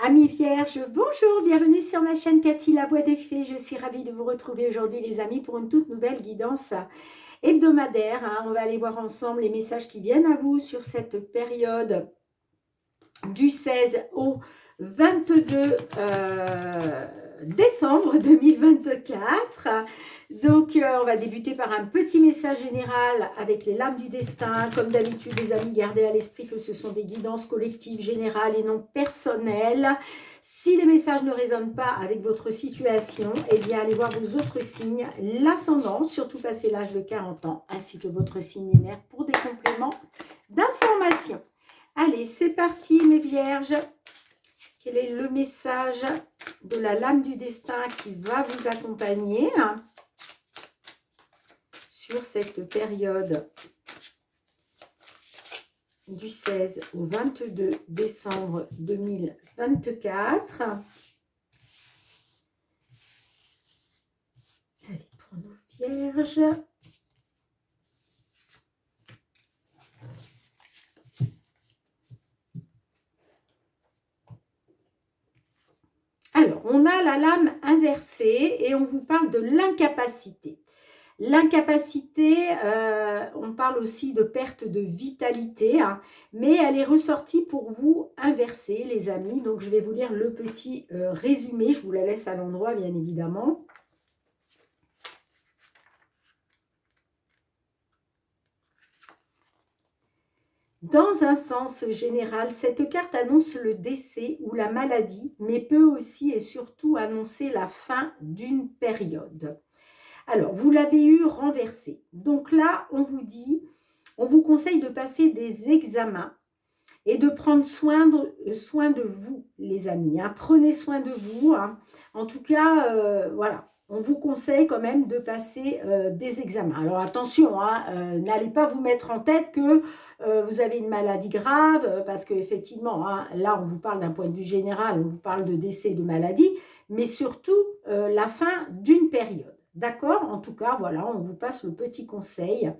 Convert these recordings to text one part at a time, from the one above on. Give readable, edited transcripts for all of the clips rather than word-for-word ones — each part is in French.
Amis vierges, bonjour, bienvenue sur ma chaîne Cathy, la voix des fées. Je suis ravie de vous retrouver aujourd'hui les amis pour une toute nouvelle guidance hebdomadaire. On va aller voir ensemble les messages qui viennent à vous sur cette période du 16 au 22 décembre 2024. Donc, on va débuter par un petit message général avec les lames du destin. Comme d'habitude, les amis, gardez à l'esprit que ce sont des guidances collectives, générales et non personnelles. Si les messages ne résonnent pas avec votre situation, eh bien, allez voir vos autres signes, l'ascendant, surtout passé l'âge de 40 ans, ainsi que votre signe lunaire pour des compléments d'information. Allez, c'est parti, mes vierges. Quel est le message de la lame du destin qui va vous accompagner sur cette période du 16 au 22 décembre 2024. Allez, pour nos vierges. Alors, on a la lame inversée et on vous parle de l'incapacité. L'incapacité, on parle aussi de perte de vitalité, mais elle est ressortie pour vous inversée, les amis. Donc, je vais vous lire le petit résumé. Je vous la laisse à l'endroit, bien évidemment. Dans un sens général, cette carte annonce le décès ou la maladie, mais peut aussi et surtout annoncer la fin d'une période. Alors, vous l'avez eu renversé. Donc là, on vous dit, on vous conseille de passer des examens et de prendre soin de vous, les amis. Prenez soin de vous. En tout cas, voilà. On vous conseille quand même de passer des examens. Alors attention, n'allez pas vous mettre en tête que vous avez une maladie grave, parce qu'effectivement, là on vous parle d'un point de vue général, on vous parle de décès, de maladie, mais surtout la fin d'une période. D'accord? En tout cas, voilà, on vous passe le petit conseil.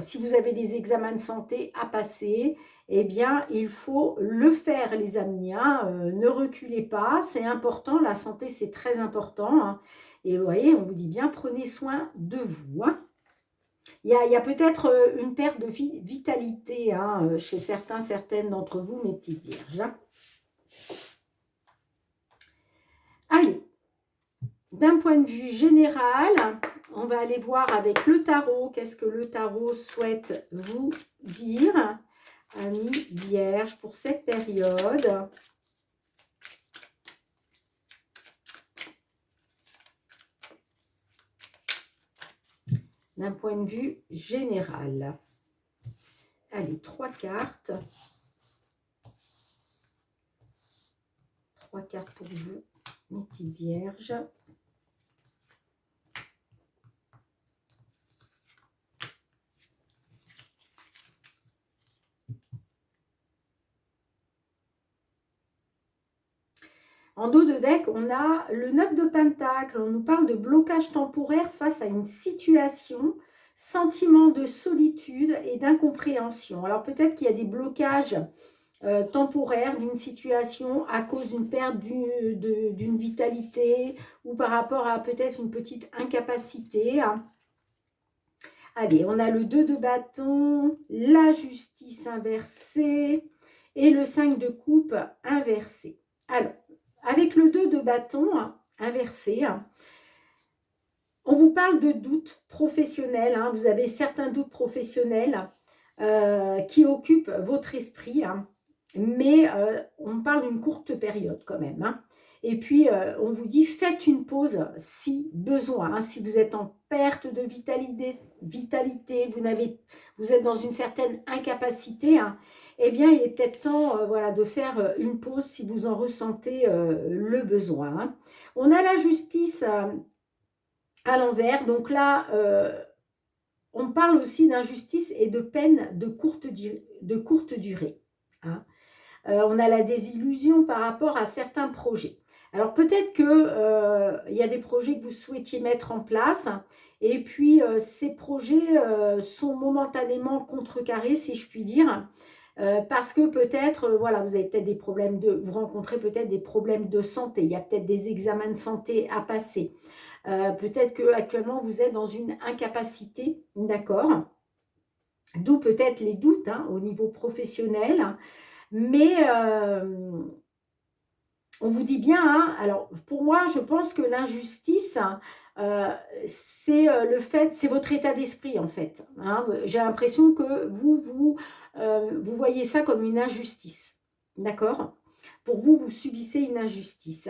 Si vous avez des examens de santé à passer, eh bien, il faut le faire, les amis. Ne reculez pas, c'est important. La santé, c'est très important. Et vous voyez, on vous dit bien, prenez soin de vous. Il y a peut-être une perte de vitalité chez certaines d'entre vous, mes petites vierges. Allez, d'un point de vue général, on va aller voir avec le tarot. Qu'est-ce que le tarot souhaite vous dire, amis vierges, pour cette période? D'un point de vue général. Allez, 3 cartes. 3 cartes pour vous, mes petites vierges. En dos de deck, on a le 9 de Pentacle. On nous parle de blocage temporaire face à une situation, sentiment de solitude et d'incompréhension. Alors peut-être qu'il y a des blocages temporaires d'une situation à cause d'une perte d'une vitalité ou par rapport à peut-être une petite incapacité. Allez, on a le 2 de bâton, la justice inversée et le 5 de coupe inversé. Alors, avec le 2 de bâton inversé, on vous parle de doutes professionnels. Vous avez certains doutes professionnels qui occupent votre esprit. Mais on parle d'une courte période quand même. Et puis, on vous dit, faites une pause si besoin. Si vous êtes en perte de vitalité, vous êtes dans une certaine incapacité, eh bien, il est peut-être temps voilà, de faire une pause si vous en ressentez le besoin. On a la justice à l'envers. Donc là, on parle aussi d'injustice et de peine de courte durée. On a la désillusion par rapport à certains projets. Alors peut-être qu'il y a des projets que vous souhaitiez mettre en place et puis ces projets sont momentanément contrecarrés, si je puis dire. parce que peut-être, voilà, vous avez peut-être des problèmes vous rencontrez peut-être des problèmes de santé, il y a peut-être des examens de santé à passer. Peut-être qu'actuellement, vous êtes dans une incapacité, d'accord? D'où peut-être les doutes hein, au niveau professionnel. Mais on vous dit bien, hein, alors pour moi, je pense que l'injustice, euh, c'est le fait, c'est votre état d'esprit en fait. Hein. J'ai l'impression que vous voyez ça comme une injustice. D'accord? Pour vous, vous subissez une injustice.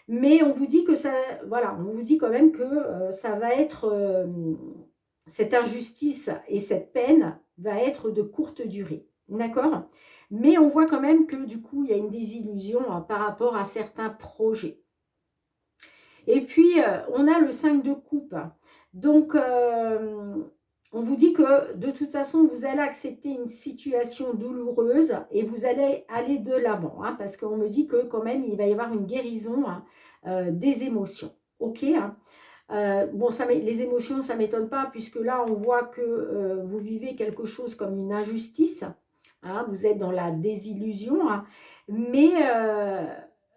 Mais on vous dit que ça, voilà, on vous dit quand même que ça va être, cette injustice et cette peine va être de courte durée. D'accord? Mais on voit quand même que du coup, il y a une désillusion hein, par rapport à certains projets. Et puis, on a le 5 de coupe. Donc, on vous dit que de toute façon, vous allez accepter une situation douloureuse et vous allez aller de l'avant. Hein, parce qu'on me dit que quand même, il va y avoir une guérison hein, des émotions. OK hein. Bon, les émotions, ça ne m'étonne pas, puisque là, on voit que vous vivez quelque chose comme une injustice. Hein, vous êtes dans la désillusion, hein, mais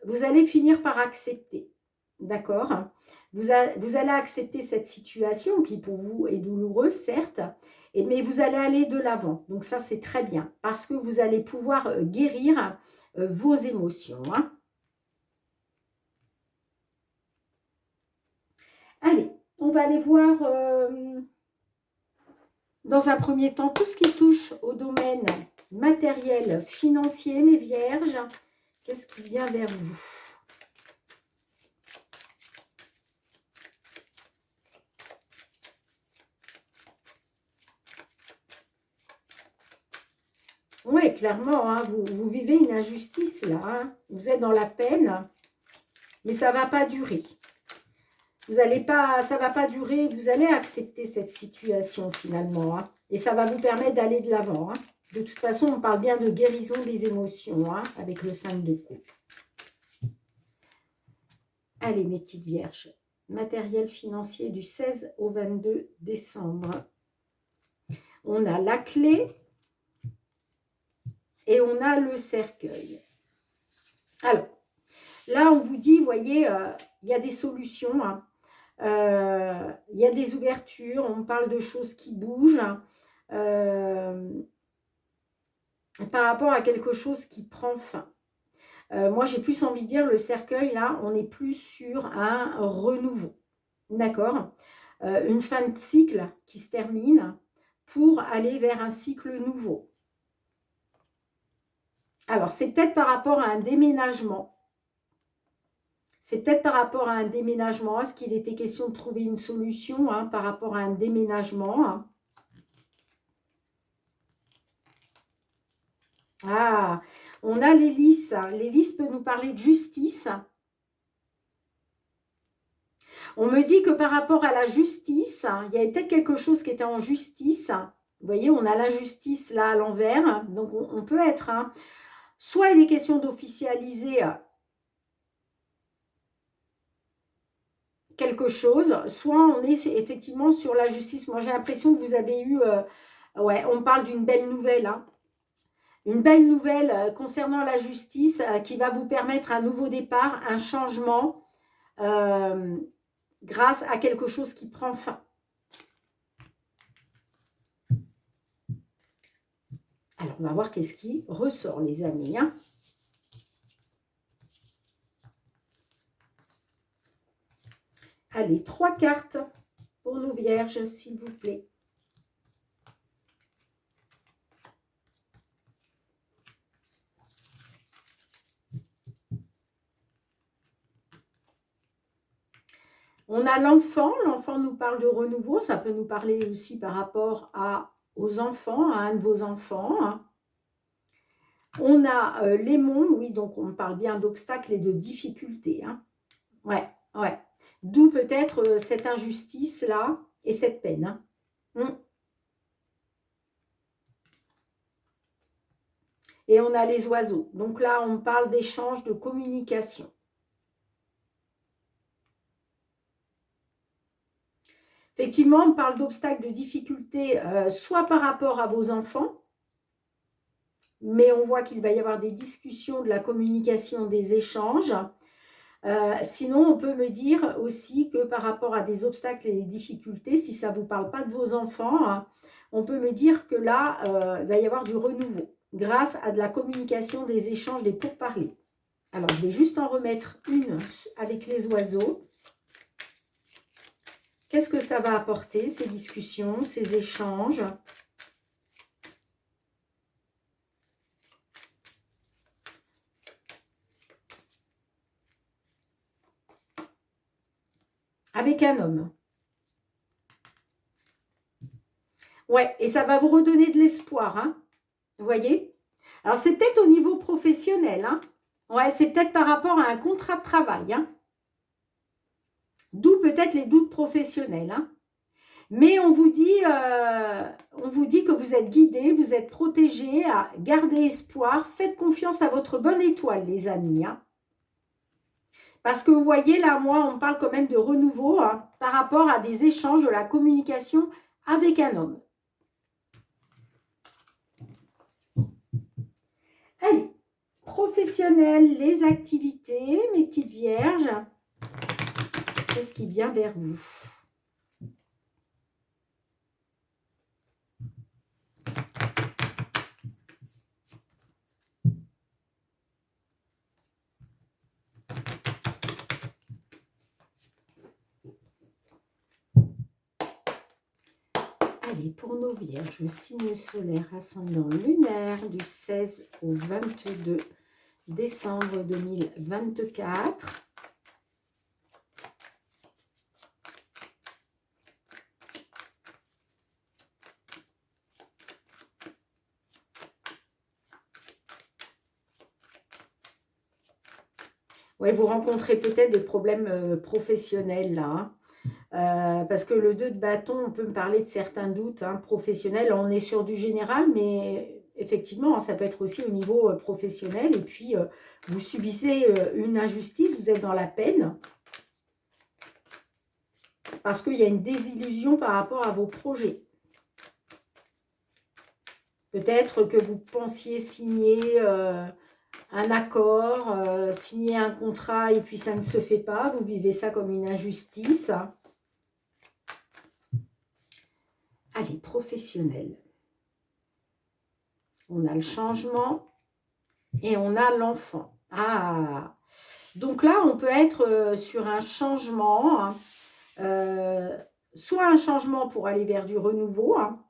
vous allez finir par accepter. D'accord? Vous allez accepter cette situation qui pour vous est douloureuse, certes, mais vous allez aller de l'avant. Donc ça, c'est très bien, parce que vous allez pouvoir guérir vos émotions. Hein. Allez, on va aller voir dans un premier temps tout ce qui touche au domaine matériel, financier, mes vierges. Qu'est-ce qui vient vers vous? Oui, clairement, hein, vous vivez une injustice là. Hein. Vous êtes dans la peine, mais ça ne va pas durer. Ça ne va pas durer. Vous allez accepter cette situation finalement. Hein, et ça va vous permettre d'aller de l'avant. Hein. De toute façon, on parle bien de guérison des émotions hein, avec le 5 de coupe. Allez, mes petites vierges. Matériel financier du 16 au 22 décembre. On a la clé et on a le cercueil. Alors, là, on vous dit, vous voyez, il y a des solutions. Hein. Il y a des ouvertures. On parle de choses qui bougent. Par rapport à quelque chose qui prend fin. Moi, j'ai plus envie de dire, le cercueil, là, on est plus sur un renouveau. D'accord? Une fin de cycle qui se termine pour aller vers un cycle nouveau. Alors, c'est peut-être par rapport à un déménagement. C'est peut-être par rapport à un déménagement. Est-ce qu'il était question de trouver une solution hein, par rapport à un déménagement hein. Ah, on a l'hélice. L'hélice peut nous parler de justice. On me dit que par rapport à la justice, il y avait peut-être quelque chose qui était en justice. Vous voyez, on a l'injustice là à l'envers. Donc, on peut être... Hein, soit il est question d'officialiser quelque chose, soit on est effectivement sur la justice. Moi, j'ai l'impression que vous avez eu... ouais, on parle d'une belle nouvelle. Hein. Une belle nouvelle concernant la justice qui va vous permettre un nouveau départ, un changement grâce à quelque chose qui prend fin. Alors, on va voir qu'est-ce qui ressort, les amis. Hein. Allez, 3 cartes pour nos vierges, s'il vous plaît. On a l'enfant. L'enfant nous parle de renouveau. Ça peut nous parler aussi par rapport aux enfants, à un de vos enfants. Hein. On a l'aimant, oui, donc on parle bien d'obstacles et de difficultés. Hein. Ouais, ouais. D'où peut-être cette injustice-là et cette peine. Hein. Et on a les oiseaux. Donc là, on parle d'échange, de communication. Effectivement, on parle d'obstacles, de difficultés, soit par rapport à vos enfants, mais on voit qu'il va y avoir des discussions, de la communication, des échanges. Sinon, on peut me dire aussi que par rapport à des obstacles et des difficultés, si ça ne vous parle pas de vos enfants, hein, on peut me dire que là, il va y avoir du renouveau grâce à de la communication, des échanges, des pourparlers. Alors, je vais juste en remettre une avec les oiseaux. Qu'est-ce que ça va apporter, ces discussions, ces échanges ? Avec un homme. Ouais, et ça va vous redonner de l'espoir, hein. Vous voyez? Alors, c'est peut-être au niveau professionnel, hein. Ouais, c'est peut-être par rapport à un contrat de travail, hein. D'où peut-être les doutes professionnels, hein. Mais on vous dit que vous êtes guidés, vous êtes protégés, gardez espoir, faites confiance à votre bonne étoile, les amis, hein. Parce que vous voyez, là, moi, on parle quand même de renouveau, hein, par rapport à des échanges, de la communication avec un homme. Allez, professionnel, les activités, mes petites vierges. Qu'est-ce qui vient vers vous ? Allez, pour nos vierges, le signe solaire ascendant lunaire du 16 au 22 décembre 2024. Ouais, vous rencontrez peut-être des problèmes professionnels là, hein. Parce que le 2 de bâton, on peut me parler de certains doutes, hein, professionnels. On est sur du général, mais effectivement, hein, ça peut être aussi au niveau professionnel. Et puis, vous subissez une injustice, vous êtes dans la peine. Parce qu'il y a une désillusion par rapport à vos projets. Peut-être que vous pensiez signer un accord, signer un contrat et puis ça ne se fait pas. Vous vivez ça comme une injustice. Allez, professionnel. On a le changement et on a l'enfant. Ah! Donc là, on peut être sur un changement, hein, soit un changement pour aller vers du renouveau, hein.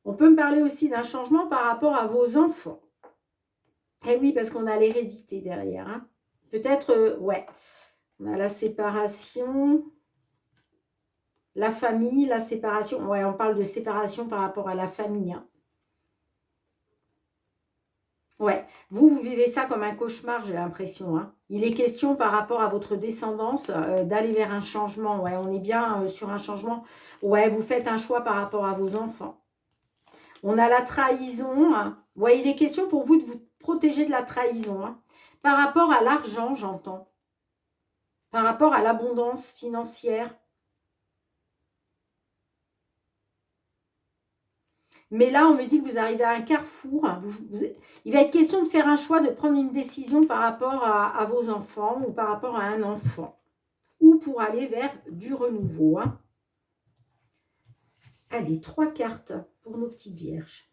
On peut me parler aussi d'un changement par rapport à vos enfants. Eh oui, parce qu'on a l'hérédité derrière, hein. Peut-être, ouais, on a la séparation, la famille, la séparation. Ouais, on parle de séparation par rapport à la famille, hein. Ouais, vous vivez ça comme un cauchemar, j'ai l'impression, hein. Il est question par rapport à votre descendance d'aller vers un changement. Ouais, on est bien sur un changement. Ouais, vous faites un choix par rapport à vos enfants. On a la trahison, hein. Ouais, il est question pour vous de vous protéger de la trahison, hein. Par rapport à l'argent, j'entends. Par rapport à l'abondance financière. Mais là, on me dit que vous arrivez à un carrefour. Il va être question de faire un choix, de prendre une décision par rapport à vos enfants ou par rapport à un enfant. Ou pour aller vers du renouveau, hein. Allez, 3 cartes pour nos petites vierges.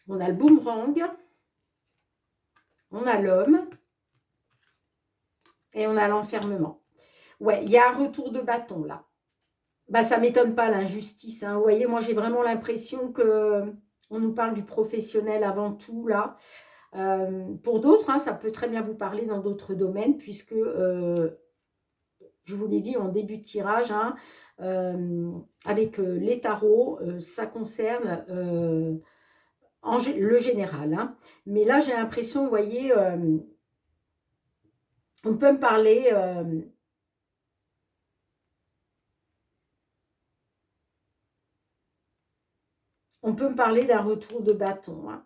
On a le boomerang, on a l'homme et on a l'enfermement. Ouais, il y a un retour de bâton là. Bah, ça ne m'étonne pas l'injustice, hein. Vous voyez, moi j'ai vraiment l'impression que on nous parle du professionnel avant tout là. Pour d'autres, hein, ça peut très bien vous parler dans d'autres domaines puisque, je vous l'ai dit en début de tirage, hein, avec les tarots, ça concerne le général, hein. Mais là, j'ai l'impression, vous voyez, on peut me parler... on peut me parler d'un retour de bâton, hein.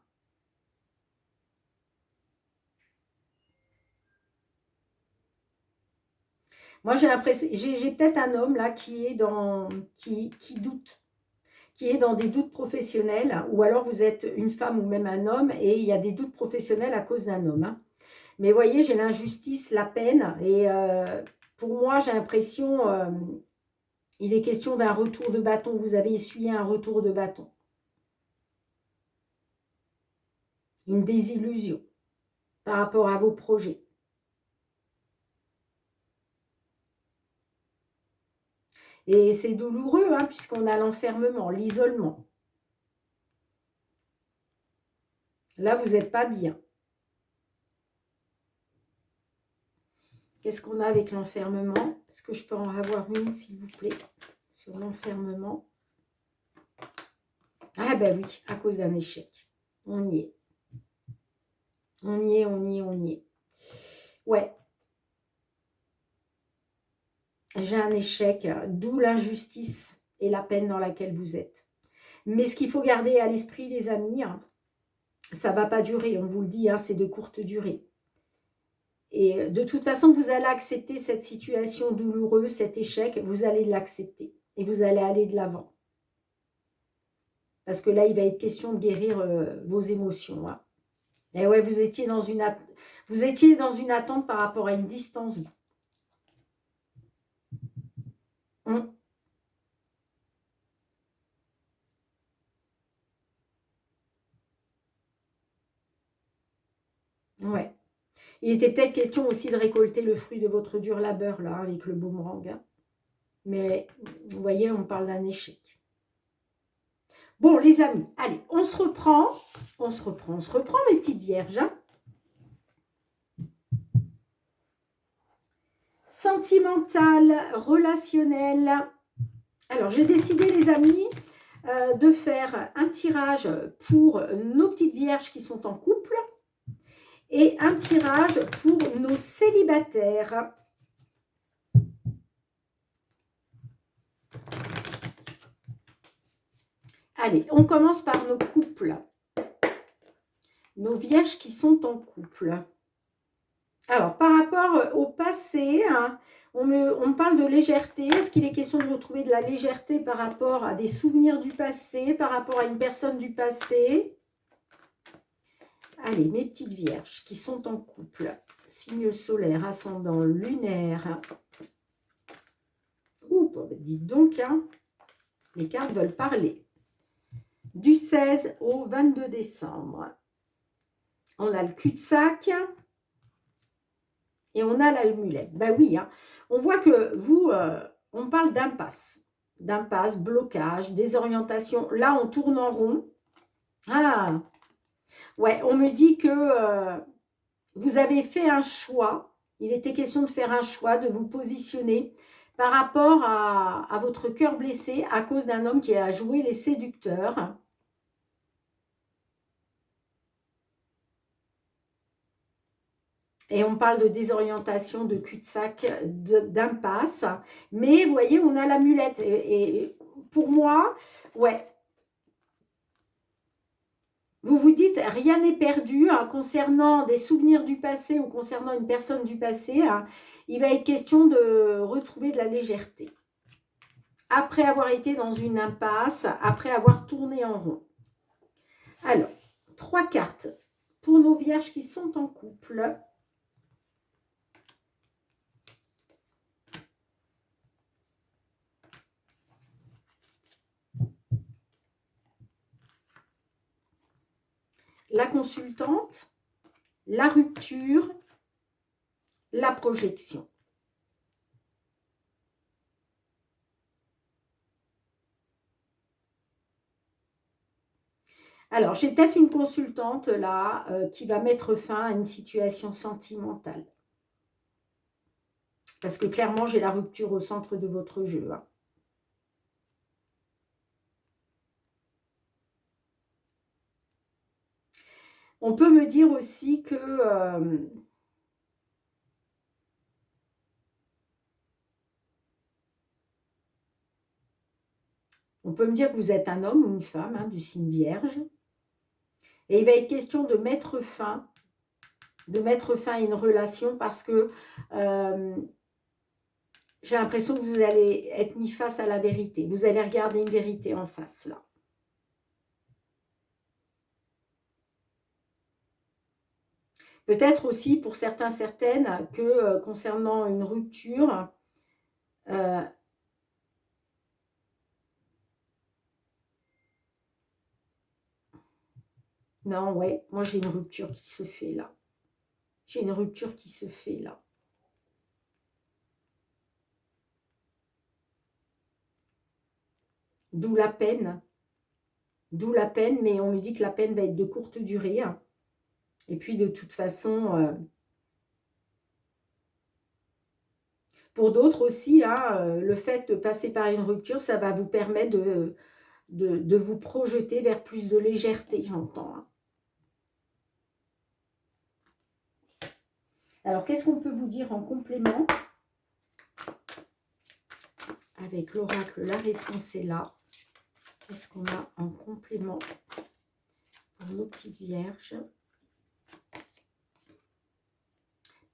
Moi, j'ai l'impression, j'ai peut-être un homme là qui est qui doute, qui est dans des doutes professionnels, ou alors vous êtes une femme ou même un homme et il y a des doutes professionnels à cause d'un homme, hein. Mais vous voyez, j'ai l'injustice, la peine, et pour moi, j'ai l'impression, il est question d'un retour de bâton. Vous avez essuyé un retour de bâton, une désillusion par rapport à vos projets. Et c'est douloureux, hein, puisqu'on a l'enfermement, l'isolement. Là, vous n'êtes pas bien. Qu'est-ce qu'on a avec l'enfermement? Est-ce que je peux en avoir une, s'il vous plaît, sur l'enfermement? Ah ben oui, à cause d'un échec. On y est. On y est, on y est, on y est. Ouais. J'ai un échec, d'où l'injustice et la peine dans laquelle vous êtes. Mais ce qu'il faut garder à l'esprit, les amis, ça ne va pas durer, on vous le dit, hein, c'est de courte durée. Et de toute façon, vous allez accepter cette situation douloureuse, cet échec, vous allez l'accepter. Et vous allez aller de l'avant. Parce que là, il va être question de guérir vos émotions, hein. Et ouais, vous étiez dans une attente par rapport à une distance. Hum, ouais. Il était peut-être question aussi de récolter le fruit de votre dur labeur, là, avec le boomerang, hein. Mais, vous voyez, on parle d'un échec. Bon, les amis, allez, on se reprend, mes petites vierges, hein. Sentimental, relationnel. Alors, j'ai décidé, les amis, de faire un tirage pour nos petites vierges qui sont en couple et un tirage pour nos célibataires. Allez, on commence par nos couples. Nos vierges qui sont en couple. Alors, par rapport au passé, hein, on me parle de légèreté. Est-ce qu'il est question de retrouver de la légèreté par rapport à des souvenirs du passé, par rapport à une personne du passé? Allez, mes petites vierges qui sont en couple. Signe solaire, ascendant, lunaire. Ouh, dites donc, hein, les cartes veulent parler. Du 16 au 22 décembre. On a le cul-de-sac. Et on a l'amulette. Ben oui, hein. On voit que vous, on parle d'impasse. D'impasse, blocage, désorientation. Là, on tourne en rond. Ah, ouais, on me dit que vous avez fait un choix. Il était question de faire un choix, de vous positionner par rapport à votre cœur blessé à cause d'un homme qui a joué les séducteurs. Et on parle de désorientation, de cul-de-sac, d'impasse. Mais vous voyez, on a l'amulette. Et pour moi, ouais. Vous vous dites, rien n'est perdu, hein, concernant des souvenirs du passé ou concernant une personne du passé. Hein, il va être question de retrouver de la légèreté. Après avoir été dans une impasse, après avoir tourné en rond. Alors, 3 cartes pour nos vierges qui sont en couple. La consultante, la rupture, la projection. Alors, j'ai peut-être une consultante là qui va mettre fin à une situation sentimentale. Parce que clairement, j'ai la rupture au centre de votre jeu, hein. On peut me dire aussi que on peut me dire que vous êtes un homme ou une femme, hein, du signe vierge. Et il va être question de mettre fin à une relation parce que j'ai l'impression que vous allez être mis face à la vérité. Vous allez regarder une vérité en face, là. Peut-être aussi pour certains, certaines, que concernant une rupture, euh, non, ouais, moi j'ai une rupture qui se fait là. J'ai une rupture qui se fait là. D'où la peine. D'où la peine, mais on me dit que la peine va être de courte durée, hein. Et puis de toute façon, pour d'autres aussi, hein, le fait de passer par une rupture, ça va vous permettre de vous projeter vers plus de légèreté, j'entends, hein. Alors, qu'est-ce qu'on peut vous dire en complément? Avec l'oracle, la réponse est là. Qu'est-ce qu'on a en complément pour nos petites vierges?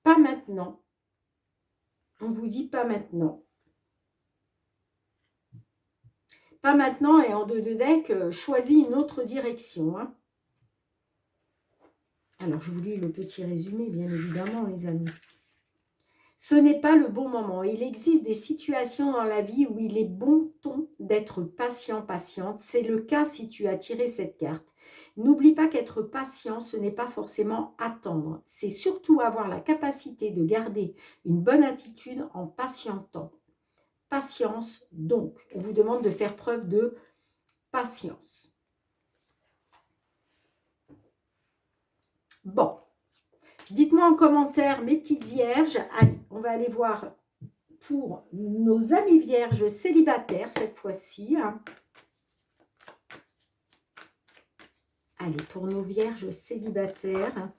Pas maintenant. On vous dit pas maintenant. Pas maintenant, et en 2 de deck, choisis une autre direction, hein. Alors, je vous lis le petit résumé, bien évidemment, les amis. Ce n'est pas le bon moment. Il existe des situations dans la vie où il est bon ton d'être patient, patiente. C'est le cas si tu as tiré cette carte. N'oublie pas qu'être patient, ce n'est pas forcément attendre. C'est surtout avoir la capacité de garder une bonne attitude en patientant. Patience, donc. On vous demande de faire preuve de patience. Bon. Dites-moi en commentaire, mes petites vierges. Allez, on va aller voir pour nos amis vierges célibataires cette fois-ci. Allez, pour nos vierges célibataires.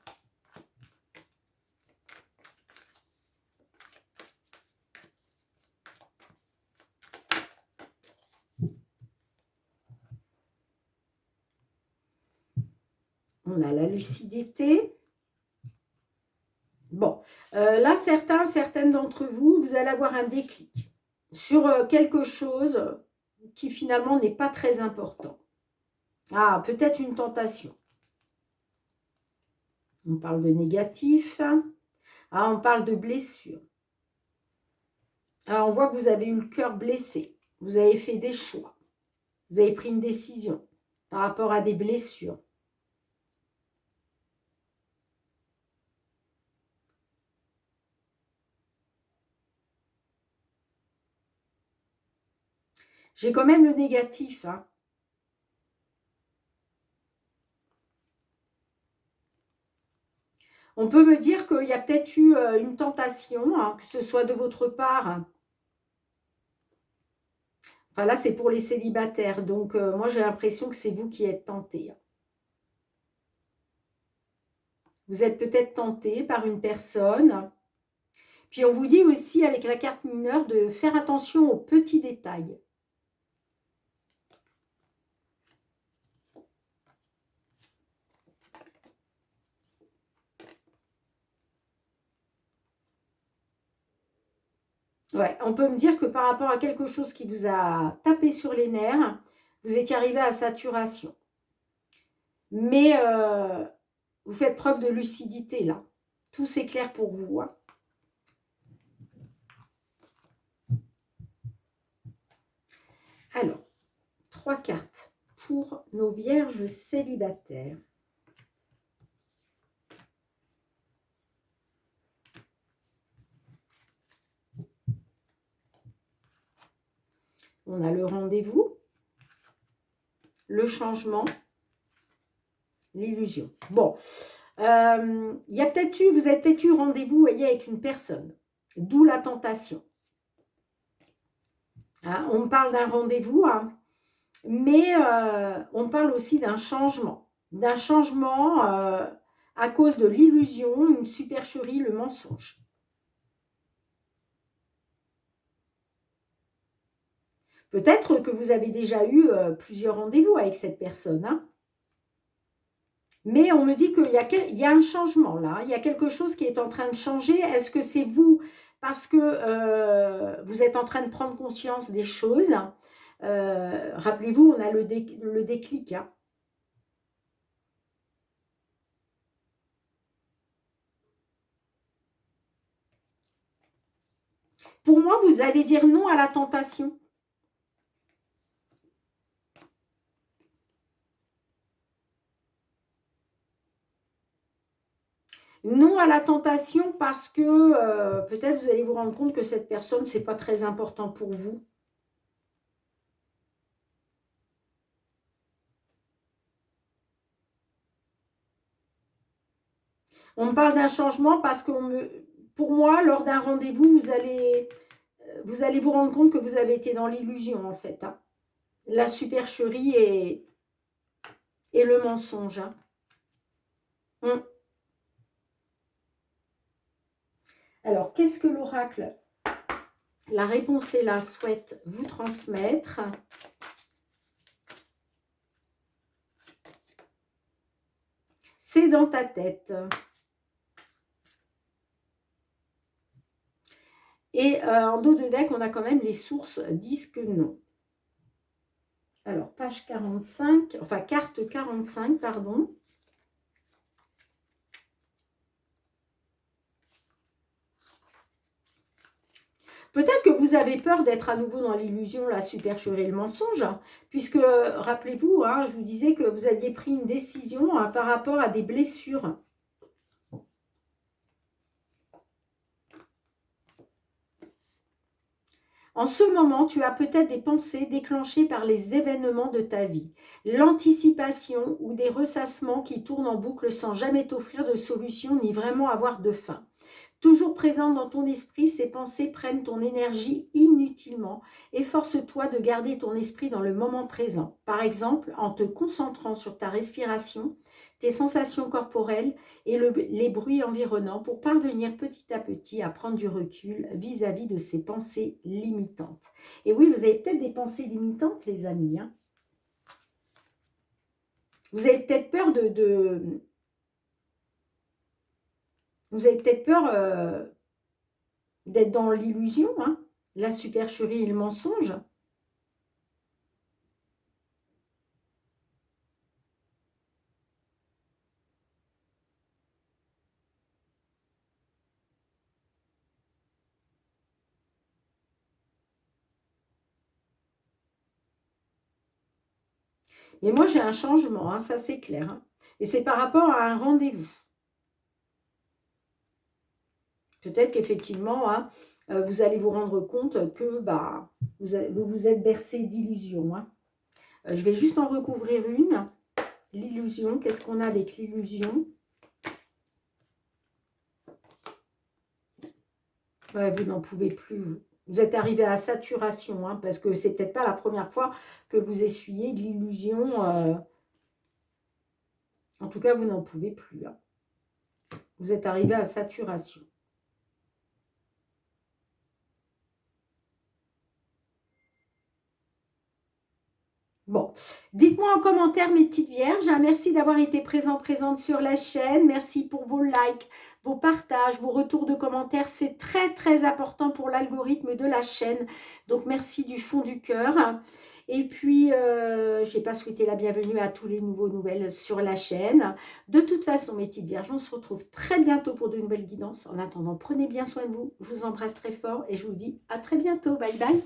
On a la lucidité. Bon, là, certaines d'entre vous, vous allez avoir un déclic sur quelque chose qui finalement n'est pas très important. Ah, peut-être une tentation. On parle de négatif. Ah, on parle de blessure. Alors, on voit que vous avez eu le cœur blessé. Vous avez fait des choix. Vous avez pris une décision par rapport à des blessures. J'ai quand même le négatif, hein. On peut me dire qu'il y a peut-être eu une tentation, hein, que ce soit de votre part. Enfin là, c'est pour les célibataires. Donc, moi, j'ai l'impression que c'est vous qui êtes tentés. Vous êtes peut-être tenté par une personne. Puis, on vous dit aussi, avec la carte mineure, de faire attention aux petits détails. Ouais, on peut me dire que par rapport à quelque chose qui vous a tapé sur les nerfs, vous étiez arrivé à saturation. Mais vous faites preuve de lucidité, là. Tout s'éclaire pour vous, hein. Alors, 3 cartes pour nos vierges célibataires. On a le rendez-vous, le changement, l'illusion. Bon, vous avez peut-être eu rendez-vous, voyez, avec une personne, d'où la tentation. Hein, on parle d'un rendez-vous, hein, mais on parle aussi d'un changement à cause de l'illusion, une supercherie, le mensonge. Peut-être que vous avez déjà eu plusieurs rendez-vous avec cette personne, hein. Mais on me dit qu'il y a un changement là, il y a quelque chose qui est en train de changer. Est-ce que c'est vous parce que vous êtes en train de prendre conscience des choses. Rappelez-vous, on a le déclic, hein. Pour moi, vous allez dire non à la tentation. Non à la tentation parce que peut-être vous allez vous rendre compte que cette personne, c'est pas très important pour vous. On me parle d'un changement parce que pour moi, lors d'un rendez-vous, vous allez vous rendre compte que vous avez été dans l'illusion, en fait, hein. La supercherie et le mensonge, hein. Hum. Alors, qu'est-ce que l'oracle, la réponse est là, souhaite vous transmettre? C'est dans ta tête. Et en dos de deck, on a quand même les sources disent que non. Alors, page 45, enfin carte 45, pardon. Peut-être que vous avez peur d'être à nouveau dans l'illusion, la supercherie et le mensonge, puisque, rappelez-vous, hein, je vous disais que vous aviez pris une décision hein, par rapport à des blessures. En ce moment, tu as peut-être des pensées déclenchées par les événements de ta vie, l'anticipation ou des ressassements qui tournent en boucle sans jamais t'offrir de solution ni vraiment avoir de fin. Toujours présentes dans ton esprit, ces pensées prennent ton énergie inutilement. Efforce-toi de garder ton esprit dans le moment présent. Par exemple, en te concentrant sur ta respiration, tes sensations corporelles et les bruits environnants pour parvenir petit à petit à prendre du recul vis-à-vis de ces pensées limitantes. Et oui, vous avez peut-être des pensées limitantes, les amis, hein. Vous avez peut-être peur vous avez peut-être peur d'être dans l'illusion, hein, la supercherie et le mensonge. Mais moi, j'ai un changement, hein, ça c'est clair, hein. Et c'est par rapport à un rendez-vous. Peut-être qu'effectivement, hein, vous allez vous rendre compte que bah, vous vous êtes bercé d'illusions, hein. Je vais juste en recouvrir une. L'illusion, qu'est-ce qu'on a avec l'illusion? Ouais, vous n'en pouvez plus, vous. Vous êtes arrivé à saturation, hein, parce que c'est peut-être pas la première fois que vous essuyez de l'illusion. En tout cas, vous n'en pouvez plus, hein. Vous êtes arrivé à saturation. Bon, dites-moi en commentaire mes petites vierges. Merci d'avoir été présente sur la chaîne. Merci pour vos likes, vos partages, vos retours de commentaires. C'est très très important pour l'algorithme de la chaîne. Donc merci du fond du cœur. Et puis, je n'ai pas souhaité la bienvenue à tous les nouvelles sur la chaîne. De toute façon, mes petites vierges, on se retrouve très bientôt pour de nouvelles guidances. En attendant, prenez bien soin de vous. Je vous embrasse très fort et je vous dis à très bientôt. Bye bye.